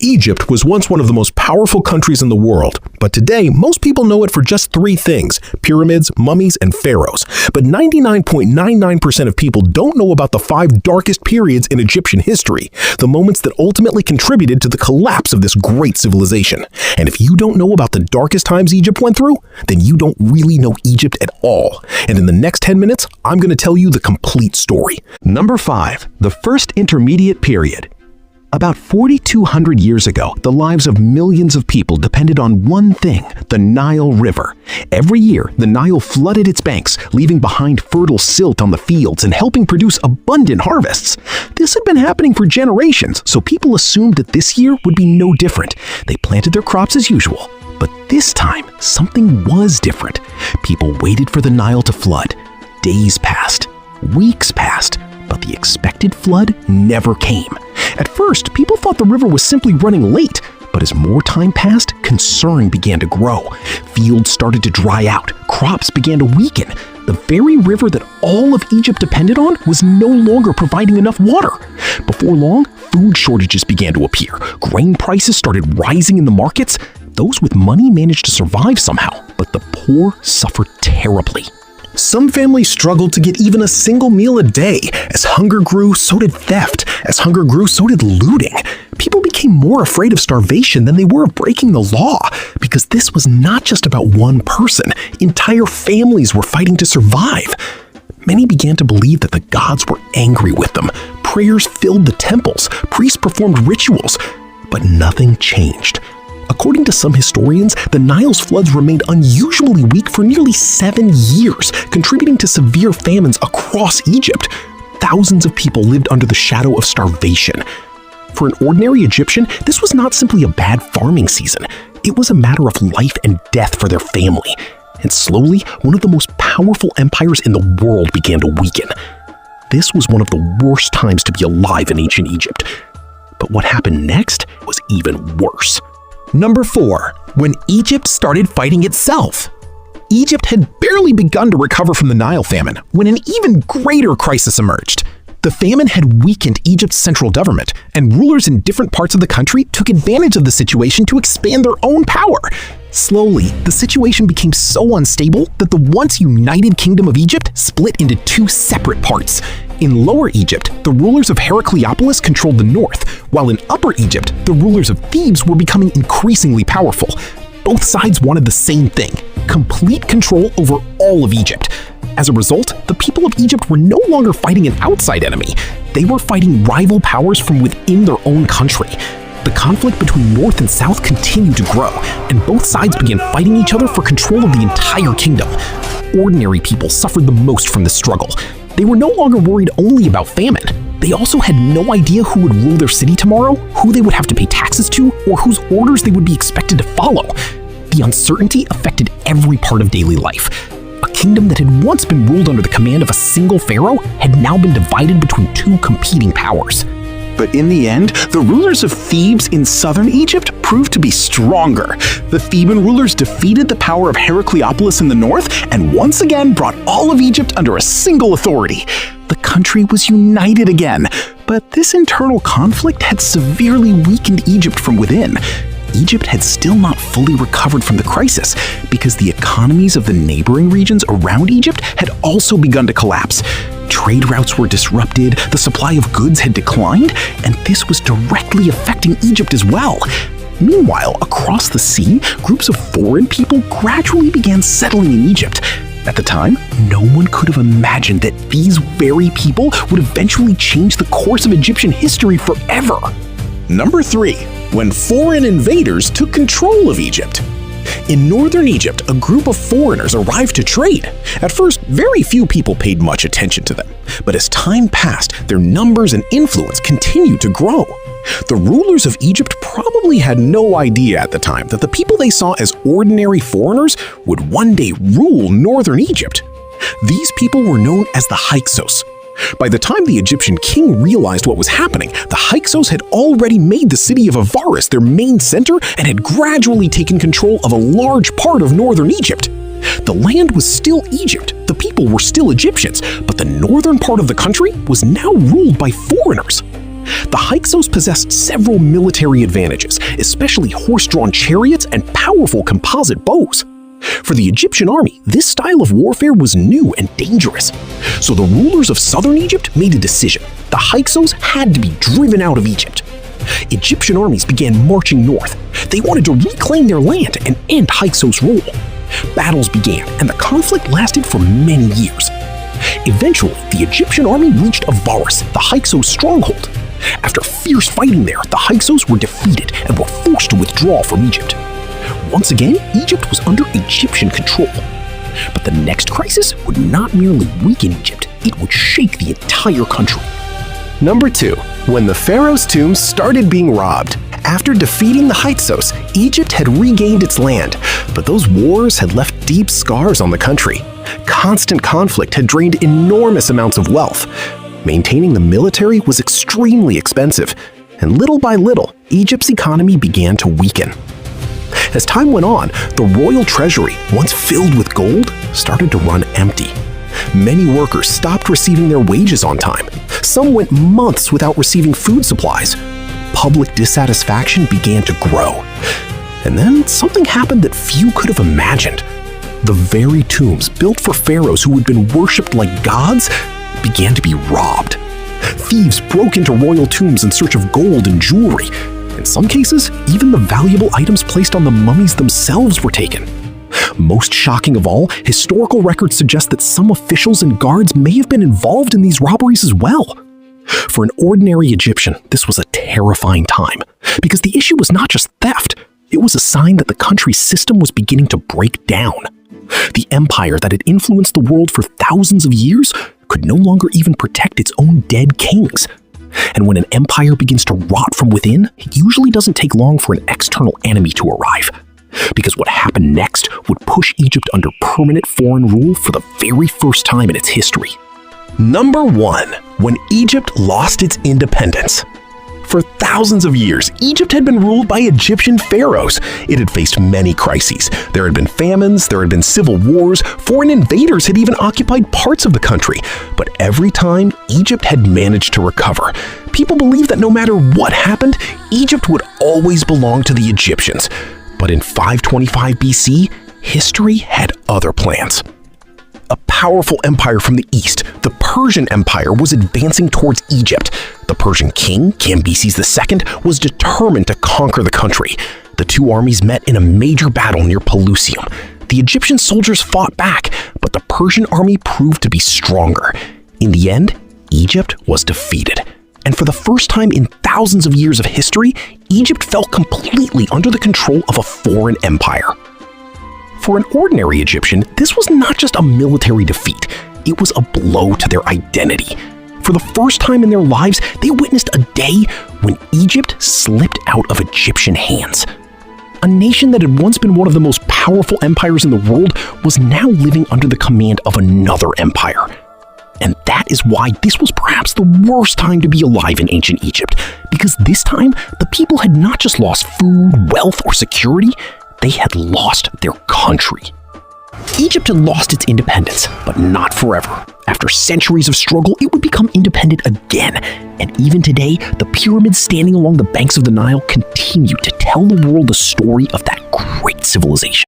Egypt was once one of the most powerful countries in the world, but today most people know it for just three things: pyramids, mummies, and pharaohs. But 99.99% of people don't know about the 5 darkest periods in Egyptian history, the moments that ultimately contributed to the collapse of this great civilization. And if you don't know about the darkest times Egypt went through, then you don't really know Egypt at all. And in the next 10 minutes, I'm going to tell you the complete story. Number 5. The First Intermediate Period. About 4,200 years ago, the lives of millions of people depended on one thing: the Nile River. Every year, the Nile flooded its banks, leaving behind fertile silt on the fields and helping produce abundant harvests. This had been happening for generations, so people assumed that this year would be no different. They planted their crops as usual. But this time, something was different. People waited for the Nile to flood. Days passed, weeks passed, but the expected flood never came. At first, people thought the river was simply running late, but as more time passed, concern began to grow. Fields started to dry out, crops began to weaken. The very river that all of Egypt depended on was no longer providing enough water. Before long, food shortages began to appear. Grain prices started rising in the markets. Those with money managed to survive somehow, but the poor suffered terribly. Some families struggled to get even a single meal a day. As hunger grew, so did theft. As hunger grew, so did looting. People became more afraid of starvation than they were of breaking the law, because this was not just about one person. Entire families were fighting to survive. Many began to believe that the gods were angry with them. Prayers filled the temples. Priests performed rituals. But nothing changed. According to some historians, the Nile's floods remained unusually weak for nearly 7 years, contributing to severe famines across Egypt. Thousands of people lived under the shadow of starvation. For an ordinary Egyptian, this was not simply a bad farming season. It was a matter of life and death for their family. And slowly, one of the most powerful empires in the world began to weaken. This was one of the worst times to be alive in ancient Egypt. But what happened next was even worse. Number 4. When Egypt started fighting itself. Egypt had barely begun to recover from the Nile famine when an even greater crisis emerged. The famine had weakened Egypt's central government, and rulers in different parts of the country took advantage of the situation to expand their own power. Slowly, the situation became so unstable that the once united Kingdom of Egypt split into 2 separate parts. In Lower Egypt, the rulers of Heracleopolis controlled the north, while in Upper Egypt, the rulers of Thebes were becoming increasingly powerful. Both sides wanted the same thing: complete control over all of Egypt. As a result, the people of Egypt were no longer fighting an outside enemy. They were fighting rival powers from within their own country. The conflict between North and South continued to grow, and both sides began fighting each other for control of the entire kingdom. Ordinary people suffered the most from this struggle. They were no longer worried only about famine. They also had no idea who would rule their city tomorrow, who they would have to pay taxes to, or whose orders they would be expected to follow. The uncertainty affected every part of daily life. A kingdom that had once been ruled under the command of a single pharaoh had now been divided between 2 competing powers. But in the end, the rulers of Thebes in southern Egypt proved to be stronger. The Theban rulers defeated the power of Heracleopolis in the north and once again brought all of Egypt under a single authority. The country was united again, but this internal conflict had severely weakened Egypt from within. Egypt had still not fully recovered from the crisis because the economies of the neighboring regions around Egypt had also begun to collapse. Trade routes were disrupted, the supply of goods had declined, and this was directly affecting Egypt as well. Meanwhile, across the sea, groups of foreign people gradually began settling in Egypt. At the time, no one could have imagined that these very people would eventually change the course of Egyptian history forever. Number 3. When foreign invaders took control of Egypt. In northern Egypt, a group of foreigners arrived to trade. At first, very few people paid much attention to them, but as time passed, their numbers and influence continued to grow. The rulers of Egypt probably had no idea at the time that the people they saw as ordinary foreigners would one day rule northern Egypt. These people were known as the Hyksos. By the time the Egyptian king realized what was happening, the Hyksos had already made the city of Avaris their main center and had gradually taken control of a large part of northern Egypt. The land was still Egypt, the people were still Egyptians, but the northern part of the country was now ruled by foreigners. The Hyksos possessed several military advantages, especially horse-drawn chariots and powerful composite bows. For the Egyptian army, this style of warfare was new and dangerous. So the rulers of southern Egypt made a decision. The Hyksos had to be driven out of Egypt. Egyptian armies began marching north. They wanted to reclaim their land and end Hyksos' rule. Battles began, and the conflict lasted for many years. Eventually, the Egyptian army reached Avaris, the Hyksos' stronghold. After fierce fighting there, the Hyksos were defeated and were forced to withdraw from Egypt. Once again, Egypt was under Egyptian control. But the next crisis would not merely weaken Egypt, it would shake the entire country. Number 2. When the pharaoh's tombs started being robbed. After defeating the Hyksos, Egypt had regained its land, but those wars had left deep scars on the country. Constant conflict had drained enormous amounts of wealth. Maintaining the military was extremely expensive, and little by little, Egypt's economy began to weaken. As time went on, the royal treasury, once filled with gold, started to run empty. Many workers stopped receiving their wages on time. Some went months without receiving food supplies. Public dissatisfaction began to grow. And then something happened that few could have imagined. The very tombs built for pharaohs who had been worshipped like gods began to be robbed. Thieves broke into royal tombs in search of gold and jewelry. In some cases, even the valuable items placed on the mummies themselves were taken. Most shocking of all, historical records suggest that some officials and guards may have been involved in these robberies as well. For an ordinary Egyptian, this was a terrifying time, because the issue was not just theft, it was a sign that the country's system was beginning to break down. The empire that had influenced the world for thousands of years could no longer even protect its own dead kings. And when an empire begins to rot from within, it usually doesn't take long for an external enemy to arrive. Because what happened next would push Egypt under permanent foreign rule for the very first time in its history. Number 1. When Egypt lost its independence. For thousands of years, Egypt had been ruled by Egyptian pharaohs. It had faced many crises. There had been famines, there had been civil wars, foreign invaders had even occupied parts of the country. But every time, Egypt had managed to recover. People believed that no matter what happened, Egypt would always belong to the Egyptians. But in 525 BC, history had other plans. A powerful empire from the east, the Persian Empire, was advancing towards Egypt. The Persian king, Cambyses II, was determined to conquer the country. The two armies met in a major battle near Pelusium. The Egyptian soldiers fought back, but the Persian army proved to be stronger. In the end, Egypt was defeated. And for the first time in thousands of years of history, Egypt fell completely under the control of a foreign empire. For an ordinary Egyptian, this was not just a military defeat, it was a blow to their identity. For the first time in their lives, they witnessed a day when Egypt slipped out of Egyptian hands. A nation that had once been one of the most powerful empires in the world was now living under the command of another empire. And that is why this was perhaps the worst time to be alive in ancient Egypt, because this time, the people had not just lost food, wealth, or security, they had lost their country. Egypt had lost its independence, but not forever. After centuries of struggle, it would become independent again. And even today, the pyramids standing along the banks of the Nile continue to tell the world the story of that great civilization.